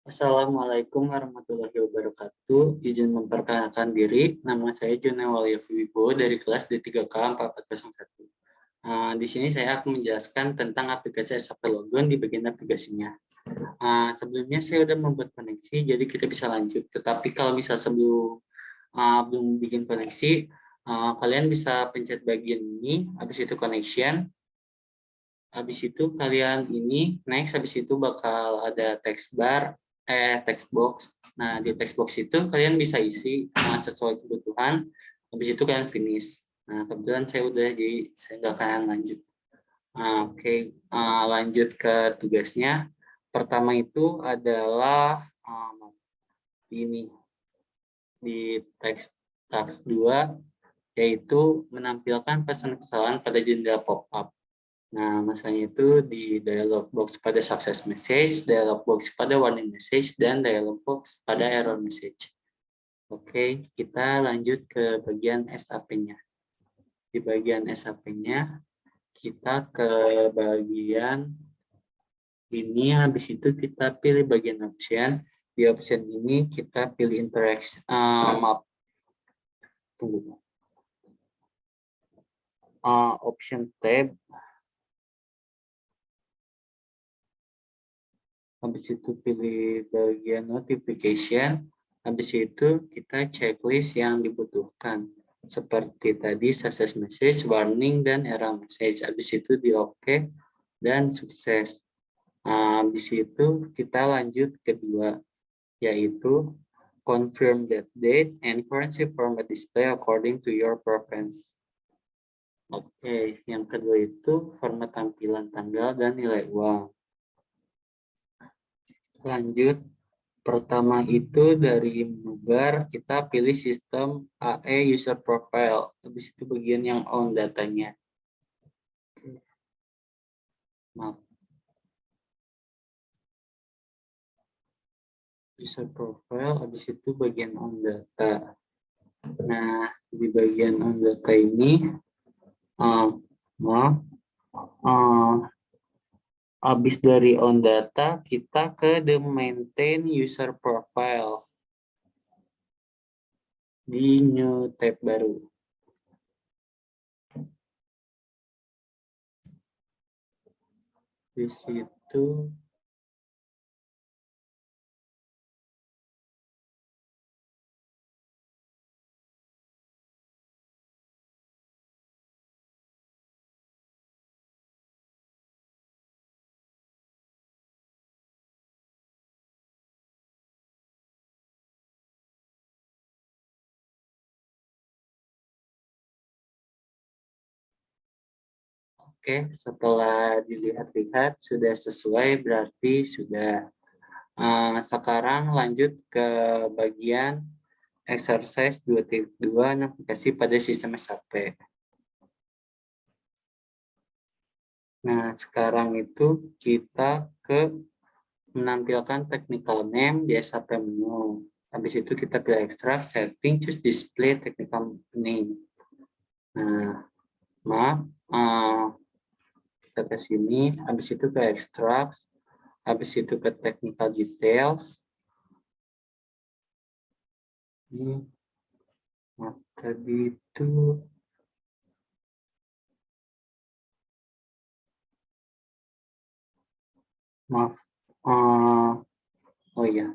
Assalamualaikum warahmatullahi wabarakatuh. Izin memperkenalkan diri, nama saya Juna Walia Wibowo dari kelas D3K 4401. Di sini saya akan menjelaskan tentang aplikasi SAP Logon di bagian navigasinya. Sebelumnya saya sudah membuat koneksi, jadi kita bisa lanjut. Tetapi kalau misal sebelum belum bikin koneksi, kalian bisa pencet bagian ini, habis itu connection. Habis itu kalian ini next, habis itu bakal ada text bar, text box. Nah, di text box itu kalian bisa isi sesuai kebutuhan. Habis itu kalian finish. Nah, kebetulan saya udah, jadi saya nggak akan lanjut. Oke, lanjut ke tugasnya. Pertama itu adalah ini di task 2, yaitu menampilkan pesan kesalahan pada jendela pop-up. Nah, masalahnya itu di dialog box pada success message, dialog box pada warning message, dan dialog box pada error message. Oke, kita lanjut ke bagian SAP-nya. Di bagian SAP-nya, kita ke bagian ini, habis itu kita pilih bagian option. Di option ini kita pilih interaction map. Tunggu. Option tab. Habis itu pilih bagian notification, habis itu kita checklist yang dibutuhkan. Seperti tadi, success message, warning, dan error message. Habis itu di OK, dan sukses. Habis itu kita lanjut kedua, yaitu confirm that date and currency format display according to your preference. Oke, yang kedua itu format tampilan tanggal dan nilai uang. Lanjut, pertama itu dari menu bar kita pilih sistem AE user profile. Habis itu bagian yang on datanya. Maaf. User profile, habis itu bagian on data. Nah, di bagian on data ini, habis dari on data, kita ke the maintain user profile di new tab baru. Di situ Oke, setelah dilihat-lihat sudah sesuai, berarti sudah. Sekarang lanjut ke bagian exercise 2.2 navigasi pada sistem SAP. Nah, sekarang itu kita ke menampilkan technical name di SAP menu. Habis itu kita pilih extract, setting, choose display technical name. Nah, maaf, kita ke sini, habis itu ke extract, habis itu ke technical details. Ini, maaf, tadi itu maaf, oh iya,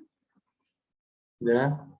udah.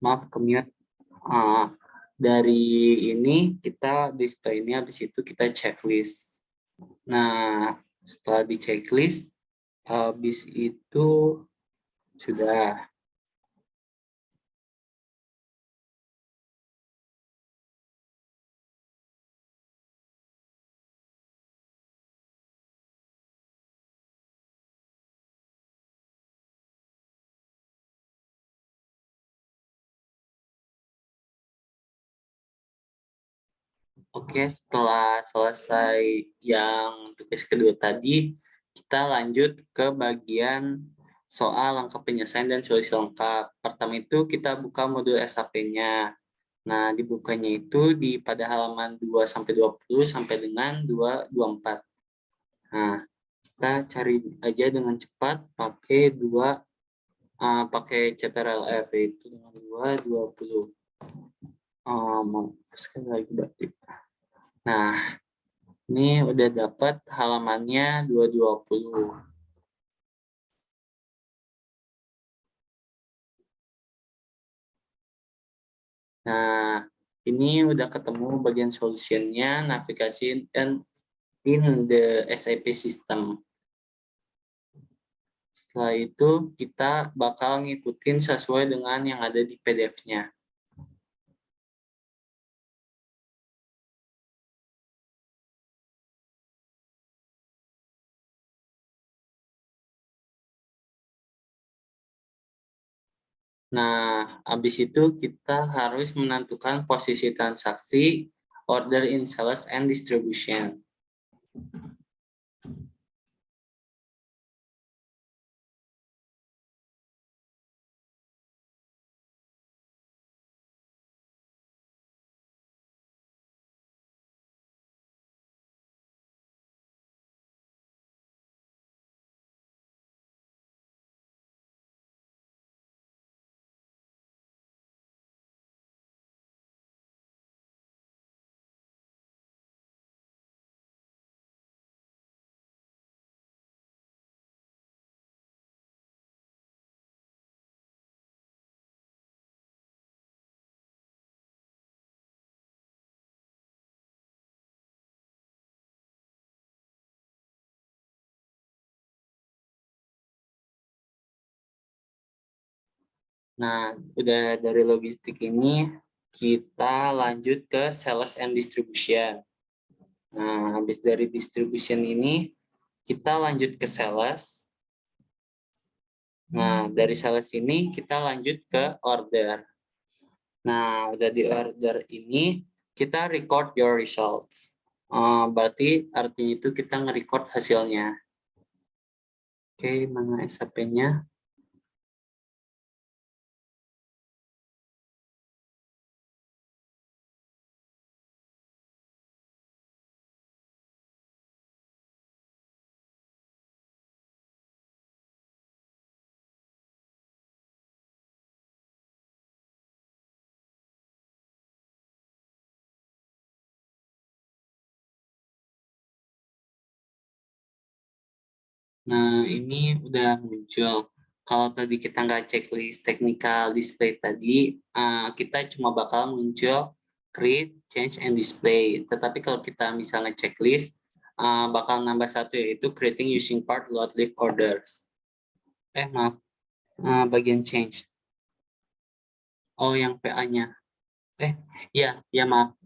Maaf, ke-mute. Dari ini kita display ini, habis itu kita checklist. Nah, setelah di checklist, habis itu sudah. Oke, setelah selesai yang tugas kedua tadi, kita lanjut ke bagian soal lengkap penyelesaian dan solusi lengkap. Pertama itu kita buka modul SAP-nya. Nah, dibukanya itu pada halaman 2 sampai 20 sampai dengan 224. Nah, kita cari aja dengan cepat pakai CTRL-F itu dengan 220. Sekali lagi berarti. Nah, ini udah dapat halamannya 220. Nah, ini udah ketemu bagian solutionnya, navigasi and in the SAP system. Setelah itu kita bakal ngikutin sesuai dengan yang ada di PDF-nya. Nah, habis itu kita harus menentukan posisi transaksi, order in sales and distribution. Nah, udah dari logistik ini, kita lanjut ke sales and distribution. Nah, habis dari distribution ini, kita lanjut ke sales. Nah, dari sales ini, kita lanjut ke order. Nah, udah di order ini, kita record your results. Berarti artinya itu kita nge-record hasilnya. Oke, mana SAP-nya? Nah, ini udah muncul. Kalau tadi kita nggak checklist technical display tadi, kita cuma bakal muncul create, change, and display. Tetapi kalau kita misalnya checklist, bakal nambah satu yaitu creating using part load leave orders. Maaf, bagian change. Oh, yang PA-nya. Ya maaf.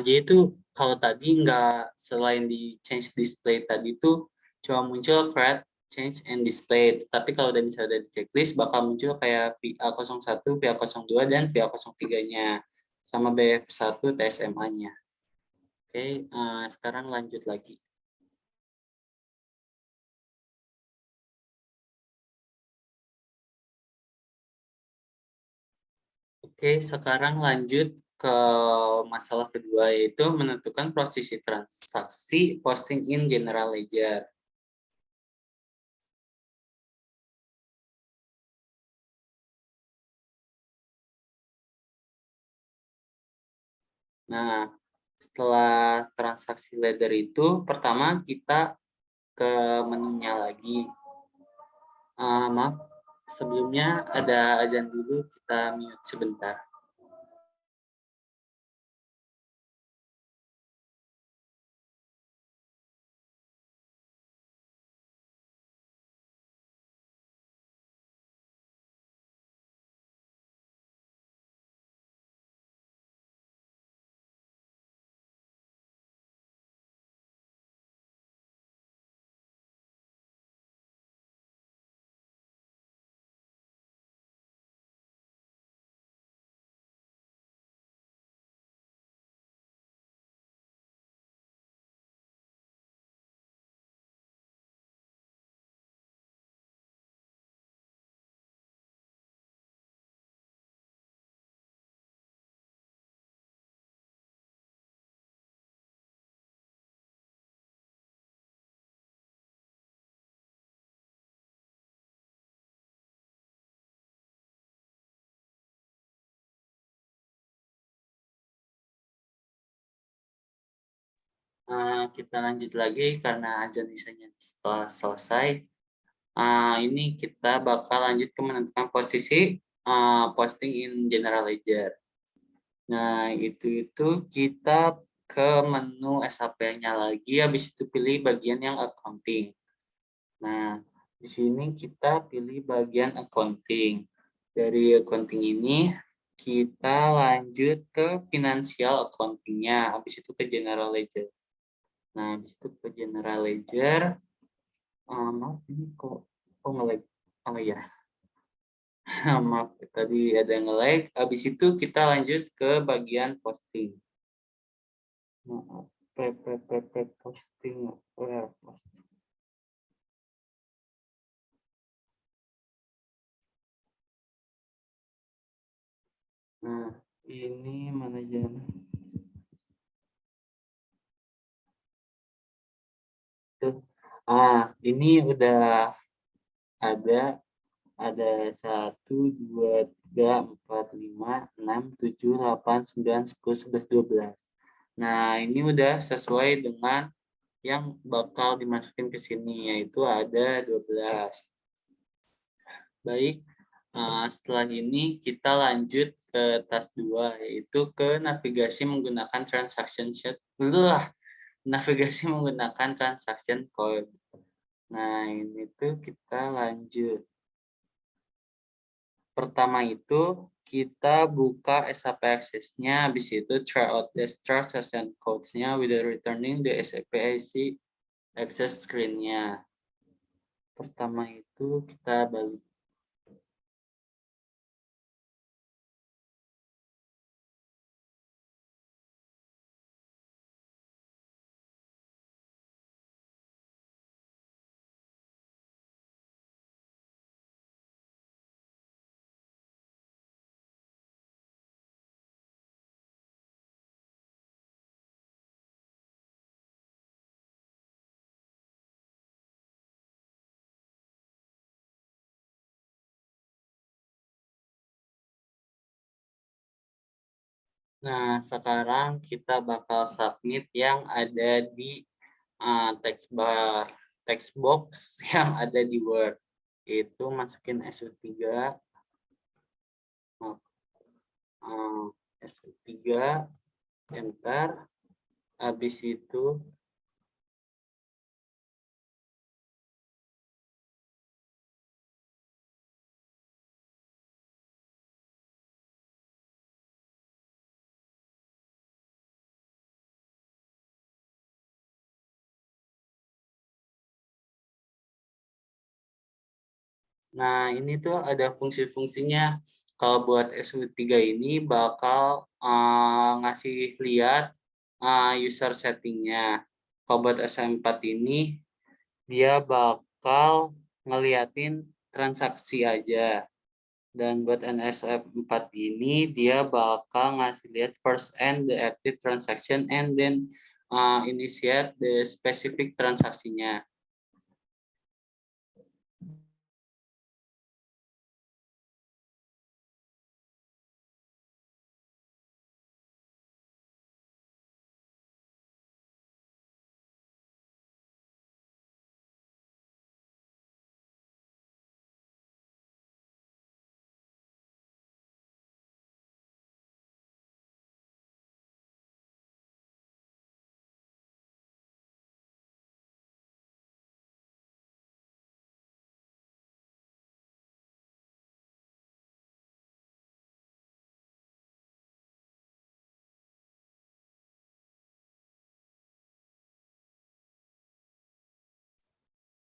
Jadi itu kalau tadi nggak selain di change display tadi itu cuma muncul create, change, and display. Tapi kalau udah misalnya di checklist bakal muncul kayak VA01, VA02, dan VA03-nya. Sama BF1 TSMA-nya. Oke, sekarang lanjut lagi. Oke, sekarang lanjut ke masalah kedua, yaitu menentukan posisi transaksi posting in general ledger. Nah, setelah transaksi ledger itu, pertama kita ke menunya lagi. Maaf, sebelumnya ada azan dulu, kita mute sebentar. Kita lanjut lagi karena azan isanya setelah selesai. Ini kita bakal lanjut ke menentukan posisi posting in general ledger. Nah, itu kita ke menu SAP-nya lagi, habis itu pilih bagian yang accounting. Nah, di sini kita pilih bagian accounting. Dari accounting ini, kita lanjut ke financial accounting-nya, habis itu ke general ledger. Nah, habis itu ke general ledger, maaf ini kok nge-lag. Oh iya, maaf tadi ada nge-lag. Habis itu kita lanjut ke bagian posting. Maaf, posting, where posting. Nah, ini manajer. Tuh. Ini udah ada ada 1, 2, 3, 4, 5, 6, 7, 8, 9, 10, 11, 12. Nah, ini udah sesuai dengan yang bakal dimasukin ke sini, yaitu ada 12. Baik, setelah ini kita lanjut ke tas 2, yaitu ke navigasi menggunakan transaction sheet. Navigasi menggunakan transaction code. Nah, ini tuh kita lanjut. Pertama itu kita buka SAP Access-nya, habis itu try out the transaction codes-nya with returning the SAP IC Access screen-nya. Pertama itu kita balik. Nah, sekarang kita bakal submit yang ada di text box yang ada di Word. Itu masukin SU3, SU3, enter. Habis itu nah, ini tuh ada fungsi-fungsinya. Kalau buat SU3 ini bakal ngasih lihat user settingnya. Kalau buat SM4 ini dia bakal ngeliatin transaksi aja. Dan buat NSF4 ini dia bakal ngasih lihat first and the active transaction and then initiate the specific transaksinya.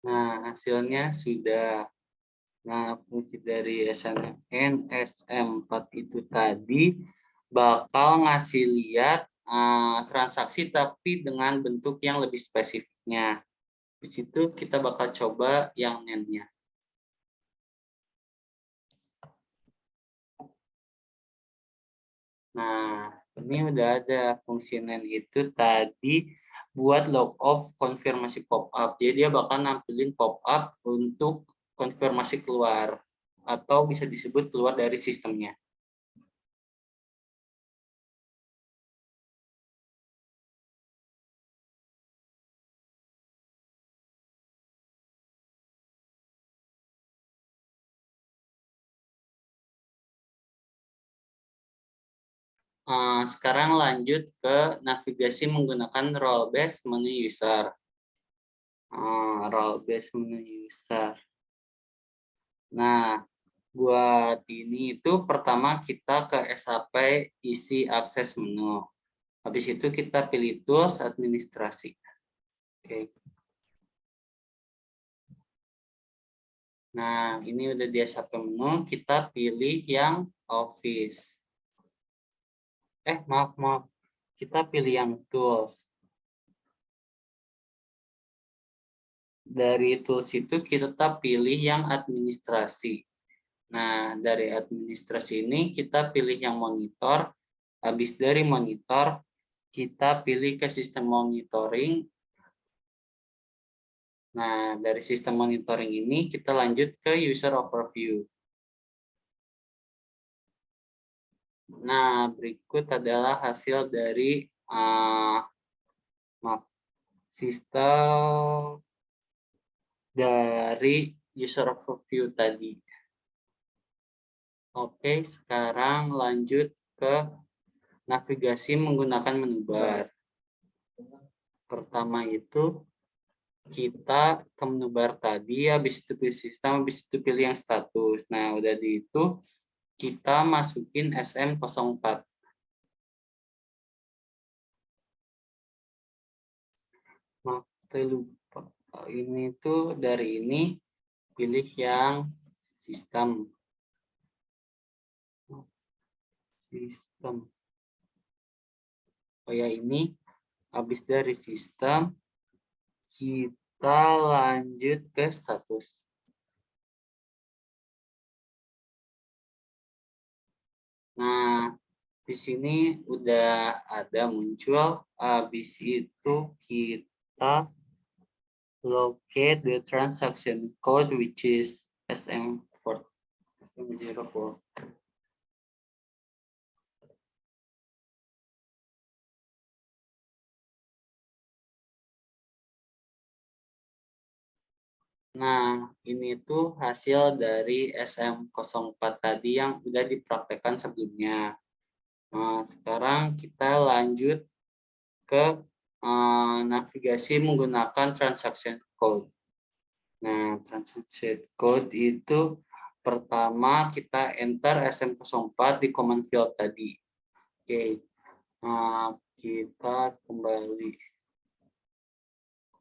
Nah, hasilnya sudah. Nah, fungsi dari NSM4 itu tadi bakal ngasih lihat transaksi tapi dengan bentuk yang lebih spesifiknya. Di situ kita bakal coba yang NAND-nya. Nah, ini udah ada fungsi NAND itu tadi buat log off konfirmasi pop up. Jadi dia bakal nampilin pop up untuk konfirmasi keluar atau bisa disebut keluar dari sistemnya. Sekarang lanjut ke navigasi menggunakan role based menu user. Role based menu user. Nah, buat ini itu pertama kita ke SAP isi akses menu. Habis itu kita pilih tools administrasi. Oke. Nah, ini udah di SAP menu, kita pilih yang Office. Maaf. Kita pilih yang tools. Dari tools itu kita pilih yang administrasi. Nah, dari administrasi ini kita pilih yang monitor. Habis dari monitor, kita pilih ke sistem monitoring. Nah, dari sistem monitoring ini kita lanjut ke user overview. Nah, berikut adalah hasil dari sistem dari user overview tadi. Oke, sekarang lanjut ke navigasi menggunakan menu bar. Pertama itu kita ke menu bar tadi, habis itu pilih sistem, habis itu pilih yang status. Nah, udah di itu kita masukin SM04. Maaf, saya lupa. Ini tuh dari ini pilih yang sistem. Oh ya, ini habis dari sistem kita lanjut ke status. Nah, di sini udah ada muncul, habis itu kita locate the transaction code which is SM04. Nah, ini tuh hasil dari SM04 tadi yang udah dipraktekkan sebelumnya. Nah, sekarang kita lanjut ke navigasi menggunakan transaction code. Nah, transaction code itu pertama kita enter SM04 di command field tadi. Oke, kita kembali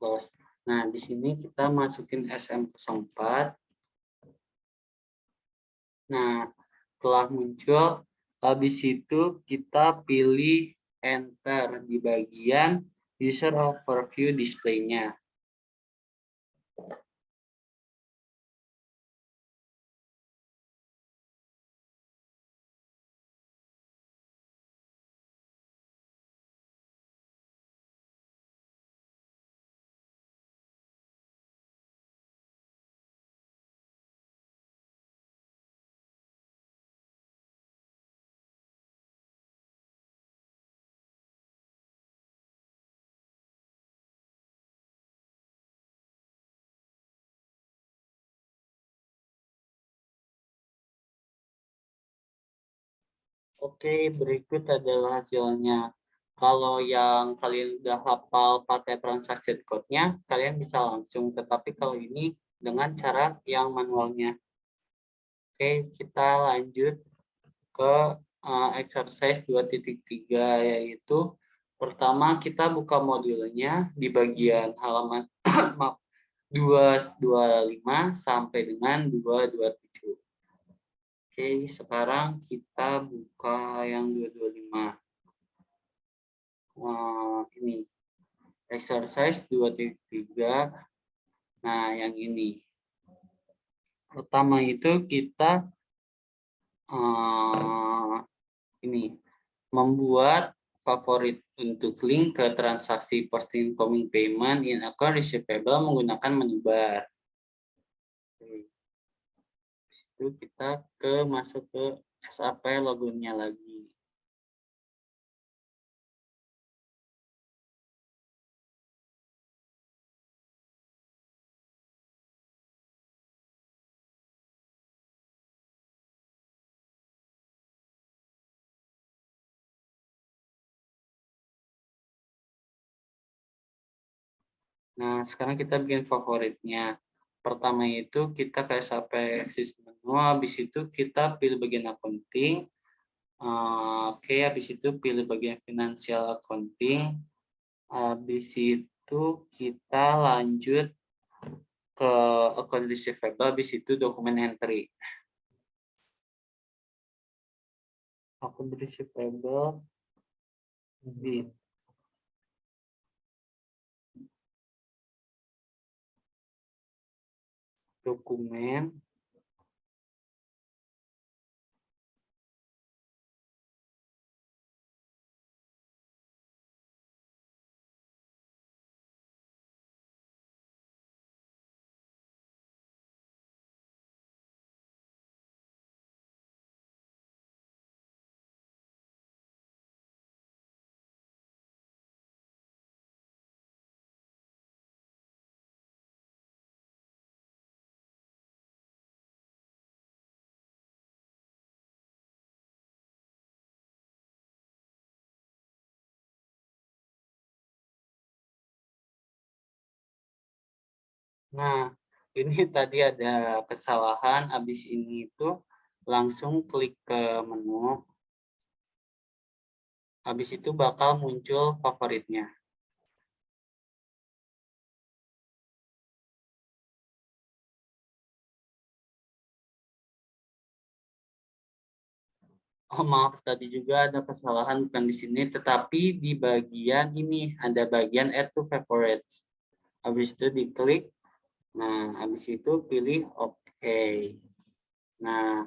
close. Nah, di sini kita masukin SM04. Nah, setelah muncul, habis itu kita pilih enter di bagian user overview display-nya. Oke, berikut adalah hasilnya. Kalau yang kalian udah hafal pakai transaction code-nya, kalian bisa langsung. Tetapi kalau ini dengan cara yang manualnya. Oke, kita lanjut ke exercise 2.3, yaitu pertama kita buka modulnya di bagian halaman 225 sampai dengan 227. Oke, sekarang kita buka yang 225. Ini exercise 2.3. Nah, yang ini. Pertama itu kita ini membuat favorit untuk link ke transaksi post incoming payment in account receivable menggunakan menu bar. Itu kita masuk ke SAP logonya lagi. Nah, sekarang kita bikin favoritnya. Pertama itu kita kayak sampai exist menu, habis itu kita pilih bagian accounting. Oke, habis itu pilih bagian financial accounting. Habis itu kita lanjut ke account receivable, habis itu dokumen entry. Account receivable di dokumen. Nah, ini tadi ada kesalahan, habis ini itu langsung klik ke menu, habis itu bakal muncul favoritnya. Oh, maaf, tadi juga ada kesalahan, bukan di sini, tetapi di bagian ini ada bagian add to favorites. Habis itu diklik, nah habis itu pilih OK. Nah,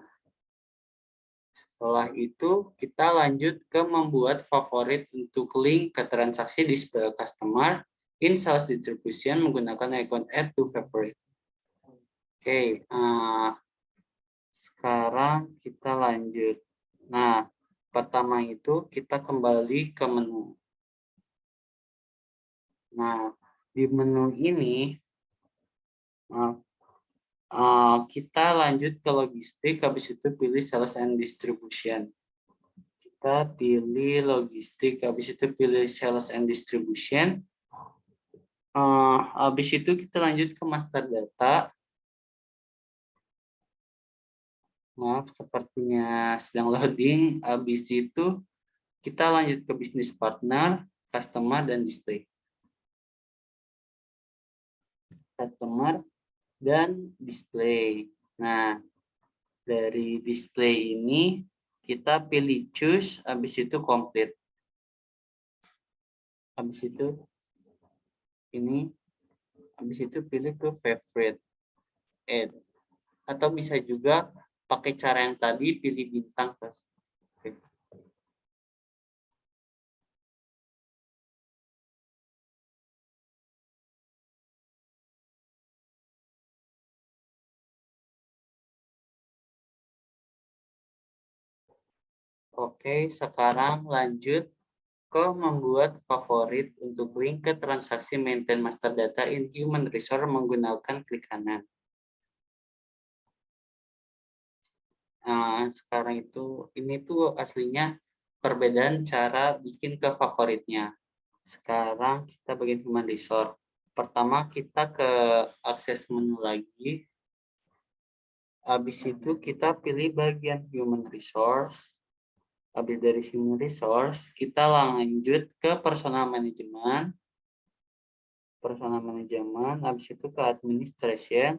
setelah itu kita lanjut ke membuat favorit untuk link ke transaksi di customer in sales distribution menggunakan icon add to favorite. Oke, sekarang kita lanjut. Nah, pertama itu kita kembali ke menu. Nah, di menu ini kita lanjut ke logistik, habis itu pilih sales and distribution. Kita pilih logistik, habis itu pilih sales and distribution. Habis itu kita lanjut ke master data. Maaf, sepertinya sedang loading. Habis itu kita lanjut ke business partner, customer, dan display. Customer dan display. Nah, dari display ini kita pilih choose, habis itu complete. Habis itu ini, habis itu pilih ke favorite, add. Atau bisa juga pakai cara yang tadi, pilih bintang plus. Oke, sekarang lanjut ke membuat favorit untuk link ke transaksi maintain master data in human resource menggunakan klik kanan. Nah, sekarang itu, ini tuh aslinya perbedaan cara bikin ke favoritnya. Sekarang kita bagian human resource. Pertama kita ke akses menu lagi. Habis itu kita pilih bagian human resource. Habis dari human resource, kita lanjut ke personal management. Personal management, habis itu ke administration.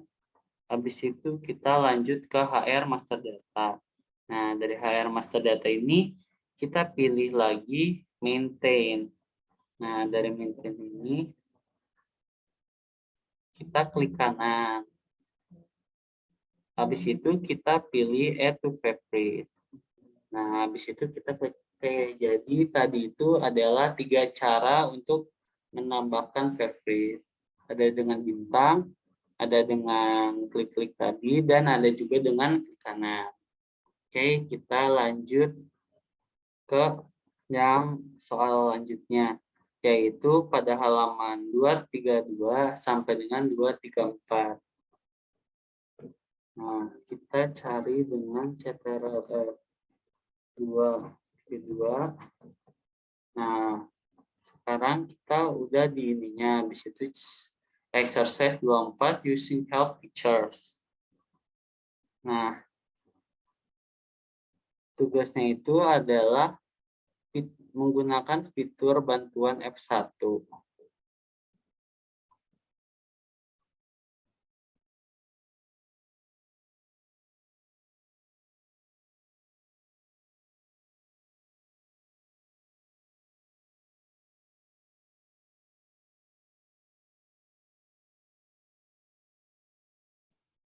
Habis itu kita lanjut ke HR master data. Nah, dari HR master data ini kita pilih lagi maintain. Nah, dari maintain ini kita klik kanan. Habis itu kita pilih add to favorite. Nah, habis itu kita klik OK. Jadi tadi itu adalah 3 cara untuk menambahkan favorite. Ada dengan bintang, ada dengan klik-klik tadi, dan ada juga dengan klik kanan. Oke, kita lanjut ke yang soal lanjutnya, yaitu pada halaman 232 sampai dengan 234. Nah, kita cari dengan CTRL 2. Nah, sekarang kita udah di ininya, habis itu exercise 24 using health features. Nah, tugasnya itu adalah menggunakan fitur bantuan F1.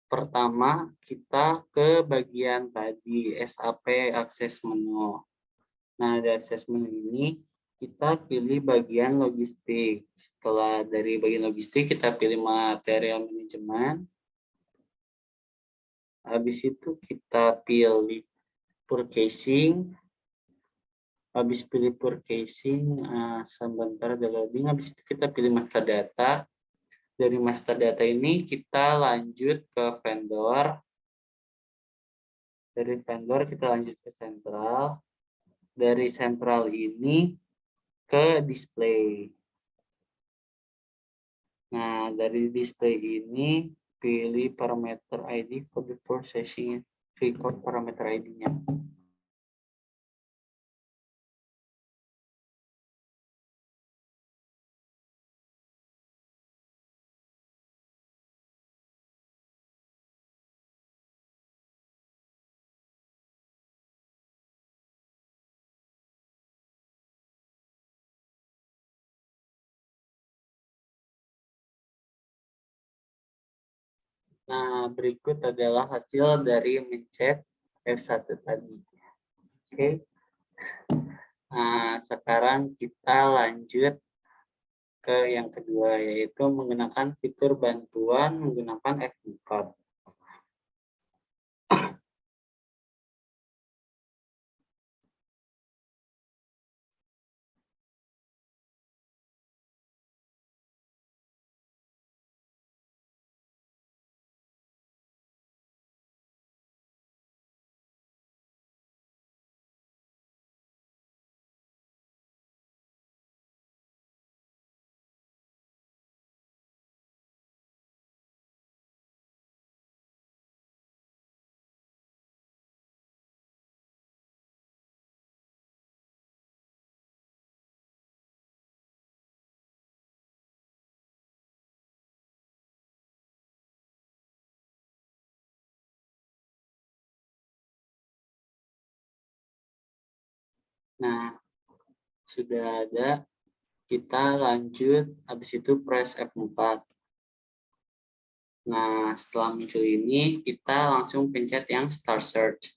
Pertama, kita ke bagian tadi, SAP akses menu. Nah, dari akses menu ini, kita pilih bagian logistik. Setelah dari bagian logistik, kita pilih material manajemen. Habis itu kita pilih purchasing. Habis pilih purchasing, sebentar ada loading. Habis itu kita pilih master data. Dari master data ini kita lanjut ke vendor. Dari vendor kita lanjut ke sentral. Dari sentral ini ke display. Nah, dari display ini pilih parameter ID for the processing, record parameter ID-nya. Nah, berikut adalah hasil dari mencet F1 tadi. Oke. Nah, sekarang kita lanjut ke yang kedua, yaitu menggunakan fitur bantuan menggunakan F4. Nah, sudah ada. Kita lanjut, habis itu press F4. Nah, setelah muncul ini, kita langsung pencet yang Start Search.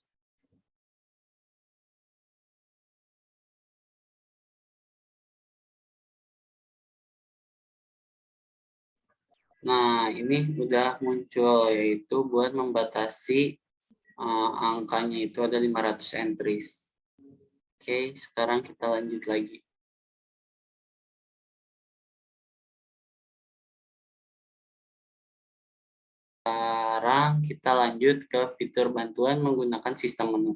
Nah, ini udah muncul, yaitu buat membatasi angkanya itu ada 500 entries. Oke, sekarang kita lanjut lagi. Sekarang kita lanjut ke fitur bantuan menggunakan sistem menu.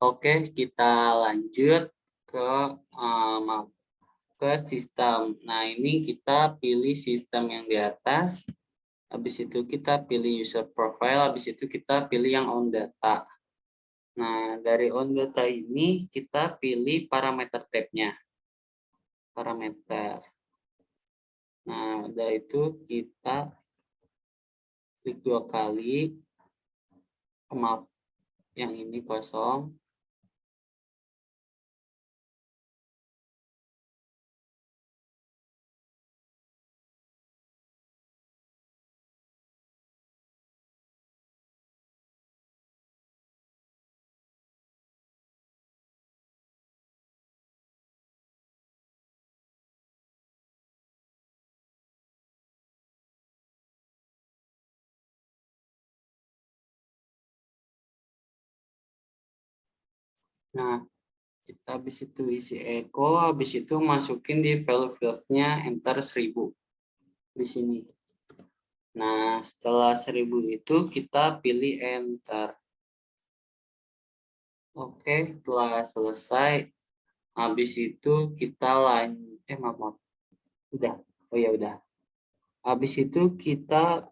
Oke, kita lanjut ke sistem. Nah, ini kita pilih sistem yang di atas. Habis itu kita pilih user profile, habis itu kita pilih yang on data. Nah, dari on data ini kita pilih parameter tab-nya. Parameter. Nah, dari itu kita klik 2 kali. Maaf, yang ini kosong. Nah, Kita habis itu isi echo, habis itu masukin di value fields-nya, enter 1000 di sini. Nah, setelah 1000 itu kita pilih enter. Oke, setelah selesai, habis itu kita maaf. Udah. Oh ya udah. Habis itu kita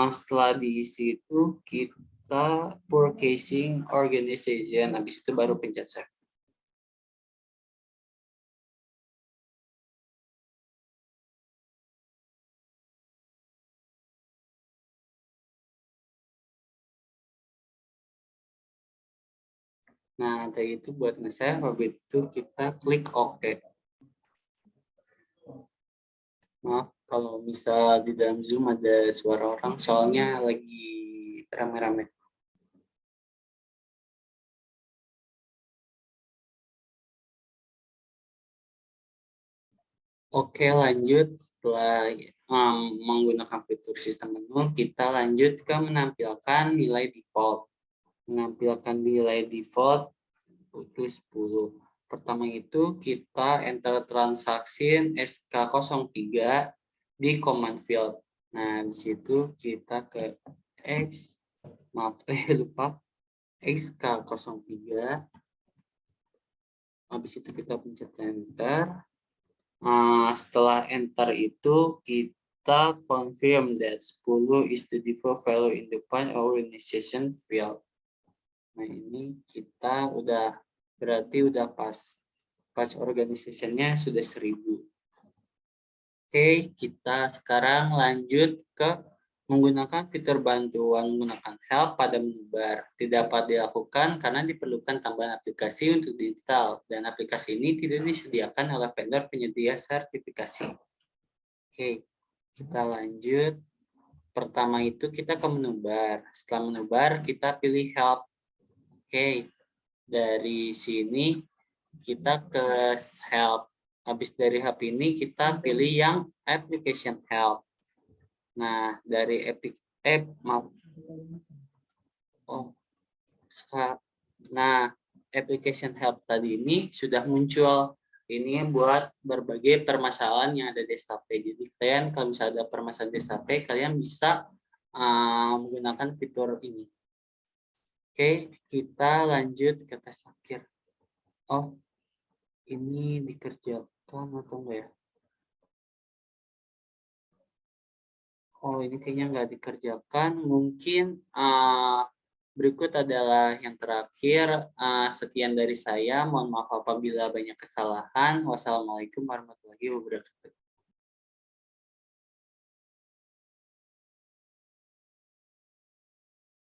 setelah diisi itu kita purchasing organization. Habis itu baru pencet save. Nah, dari itu buat nge-save, habis itu kita klik OK. Maaf kalau bisa di dalam Zoom ada suara orang, soalnya lagi rame-rame. Oke, lanjut. Setelah menggunakan fitur sistem menu, kita lanjut ke menampilkan nilai default. Menampilkan nilai default itu 10. Pertama itu kita enter transaksi SK03 di command field. Nah, di situ kita ke lupa, SK03. Habis itu kita pencet enter. Setelah enter itu kita confirm that 10 is the default value in the point organization field. Nah, ini kita berarti udah pas organization-nya sudah 1000. Oke, kita sekarang lanjut ke menggunakan fitur bantuan menggunakan help pada menu bar. Tidak dapat dilakukan karena diperlukan tambahan aplikasi untuk diinstal, dan aplikasi ini tidak disediakan oleh vendor penyedia sertifikasi. Oke, kita lanjut. Pertama itu kita ke menu bar. Setelah menu bar, kita pilih help. Oke, dari sini kita ke help. Habis dari help ini kita pilih yang application help. Nah, dari application help tadi ini sudah muncul. Ini buat berbagai permasalahan yang ada di SAP. Jadi kalian kalau misalnya ada permasalahan di SAP, kalian bisa menggunakan fitur ini. Oke, kita lanjut ke tes akhir. Oh, ini dikerjakan atau enggak ya? Oh, ini kayaknya nggak dikerjakan. Mungkin berikut adalah yang terakhir. Sekian dari saya. Mohon maaf apabila banyak kesalahan. Wassalamualaikum warahmatullahi wabarakatuh.